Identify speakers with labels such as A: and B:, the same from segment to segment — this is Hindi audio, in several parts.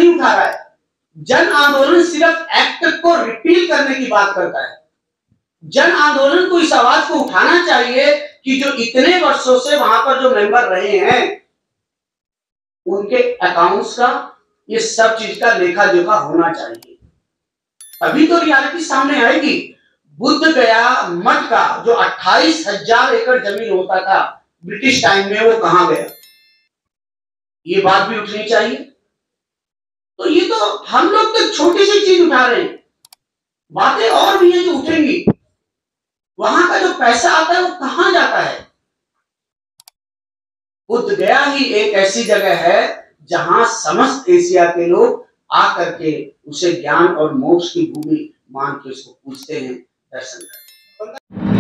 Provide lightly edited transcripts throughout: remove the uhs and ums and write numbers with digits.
A: नहीं उठा रहा है। जन आंदोलन सिर्फ एक्ट को रिपील करने की बात करता है। जन आंदोलन को इस आवाज को उठाना चाहिए कि जो इतने वर्षों से वहां पर जो मेंबर रहे हैं उनके अकाउंट्स का ये सब चीज का लेखा जोखा होना चाहिए, तभी तो रियलिटी सामने आएगी। बुद्ध गया मठ का जो 28,000 एकड़ जमीन होता था ब्रिटिश टाइम में, वो कहां गया, ये बात भी उठनी चाहिए। तो ये तो हम लोग तो छोटी सी चीज उठा रहे हैं, बातें और भी हैं जो उठेंगी। वहां का जो पैसा आता है वो कहां जाता है? बुद्ध गया ही एक ऐसी जगह है जहां समस्त एशिया के लोग आकर के उसे ज्ञान और मोक्ष की भूमि मान के उसको पूजते हैं, दर्शन करते हैं।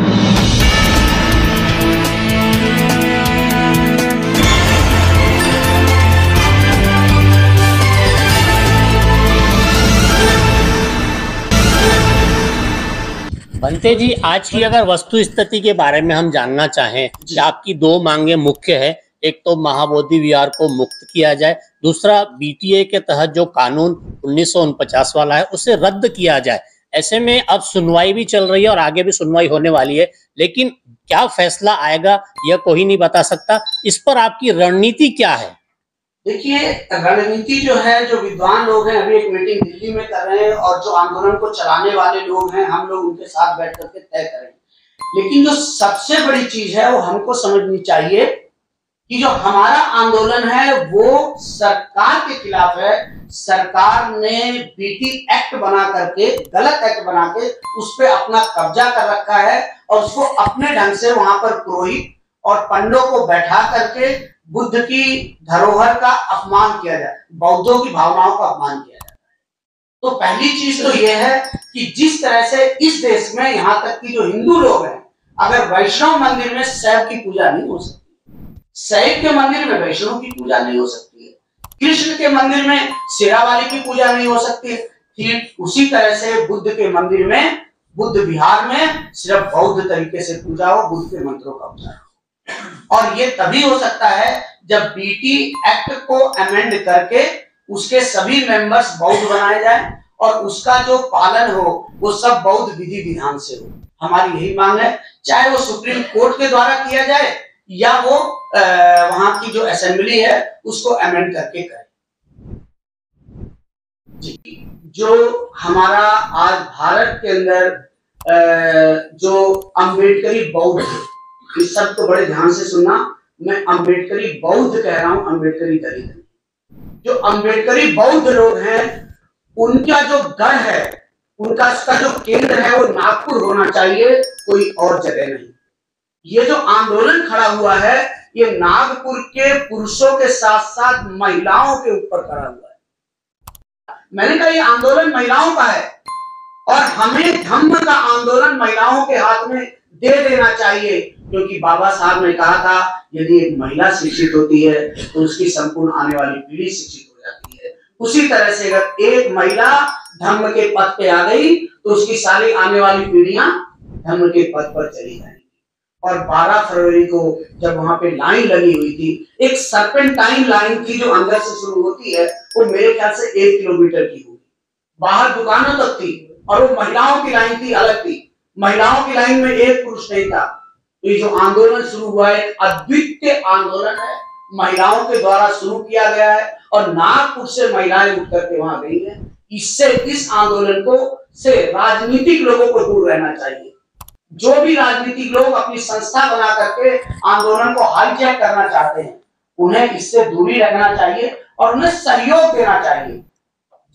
B: बनते जी, आज की अगर वस्तु स्थिति के बारे में हम जानना चाहें कि आपकी दो मांगे मुख्य है, एक तो महाबोधि विहार को मुक्त किया जाए, दूसरा बीटीए के तहत जो कानून 1949 वाला है उसे रद्द किया जाए। ऐसे में अब सुनवाई भी चल रही है और आगे भी सुनवाई होने वाली है, लेकिन क्या फैसला आएगा यह कोई नहीं बता सकता। इस पर आपकी रणनीति क्या है?
A: देखिए, रणनीति जो है, जो विद्वान लोग हैं अभी एक मीटिंग दिल्ली में कर रहे हैं और जो आंदोलन को चलाने वाले लोग हैं हम लोग उनके साथ बैठ करके तय करेंगे। लेकिन जो सबसे बड़ी चीज है वो हमको समझनी चाहिए कि जो हमारा आंदोलन है वो सरकार के खिलाफ है। सरकार ने बीटी एक्ट बना करके, गलत एक्ट बना के उस पर अपना कब्जा कर रखा है और उसको अपने ढंग से वहां पर पुरोहित और पंडों को बैठा करके बुद्ध की धरोहर का अपमान किया जाए, बौद्धों की भावनाओं का अपमान किया जाए। तो पहली चीज तो यह है कि जिस तरह से इस देश में यहाँ तक कि जो हिंदू लोग हैं, अगर वैष्णव मंदिर में शैव की पूजा नहीं हो सकती, शैव के मंदिर में वैष्णव की पूजा नहीं हो सकती है, कृष्ण के मंदिर में शेरावाली की पूजा नहीं हो सकती है, ठीक उसी तरह से बुद्ध के मंदिर में, बुद्ध विहार में सिर्फ बौद्ध तरीके से पूजा हो, बुद्ध के मंत्रों का उच्चारण। और ये तभी हो सकता है जब बीटी एक्ट को अमेंड करके उसके सभी मेंबर्स बौद्ध बनाए जाए और उसका जो पालन हो वो सब बौद्ध विधि विधान से हो। हमारी यही मांग है, चाहे वो सुप्रीम कोर्ट के द्वारा किया जाए या वो वहां की जो असेंबली है उसको अमेंड करके करे। जी, जो हमारा आज भारत के अंदर जो अम्बेडकरी बौद्ध, इस सब को बड़े ध्यान से सुनना, मैं अम्बेडकरी बौद्ध कह रहा हूं, अम्बेडकरी दलित। जो अम्बेडकरी बौद्ध लोग हैं उनका जो गढ़ है, उनका जो केंद्र है वो नागपुर होना चाहिए, कोई और जगह नहीं। ये जो आंदोलन खड़ा हुआ है ये नागपुर के पुरुषों के साथ साथ महिलाओं के ऊपर खड़ा हुआ है। मैंने कहा ये आंदोलन महिलाओं का है और हमें धम्म का आंदोलन महिलाओं के हाथ में दे देना चाहिए, क्योंकि बाबा साहब ने कहा था यदि एक महिला शिक्षित होती है तो उसकी संपूर्ण आने वाली पीढ़ी शिक्षित हो जाती है। उसी तरह से अगर एक महिला धम्म के पद पे आ गई तो उसकी सारी आने वाली पीढ़ियां धम्म के पद पर चली जाएंगी। और 12 फरवरी को जब वहां पे लाइन लगी हुई थी, एक सर्पेंटाइन लाइन थी जो अंदर से शुरू होती है, वो मेरे ख्याल से 1 किलोमीटर की होगी, बाहर दुकानों तक थी और वो महिलाओं की लाइन थी, अलग थी। महिलाओं की लाइन में एक पुरुष नहीं था। ये जो आंदोलन शुरू हुआ है अद्वितीय आंदोलन है, महिलाओं के द्वारा शुरू किया गया है और नागपुर से महिलाएं उठ करके वहां गई हैं। इससे, इस आंदोलन को से राजनीतिक लोगों को दूर रहना चाहिए। जो भी राजनीतिक लोग अपनी संस्था बना करके आंदोलन को हाईजैक करना चाहते हैं उन्हें इससे दूरी रखना चाहिए और उन्हें सहयोग देना चाहिए।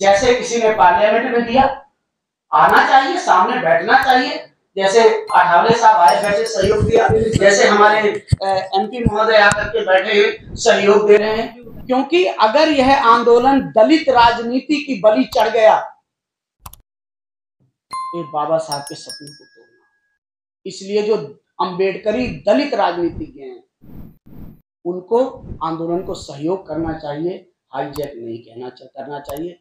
A: जैसे किसी ने पार्लियामेंट में दिया, आना चाहिए, सामने बैठना चाहिए। जैसे अठावले साहब आए, वैसे सहयोग दिया। जैसे हमारे एमपी महोदय आकर के बैठे हैं, सहयोग दे रहे हैं। क्योंकि अगर यह आंदोलन दलित राजनीति की बलि चढ़ गया तो बाबा साहब के सपने को तोड़ना। इसलिए जो अम्बेडकरी दलित राजनीतिज्ञ हैं उनको आंदोलन को सहयोग करना चाहिए, हाईजैक नहीं करना चाहिए।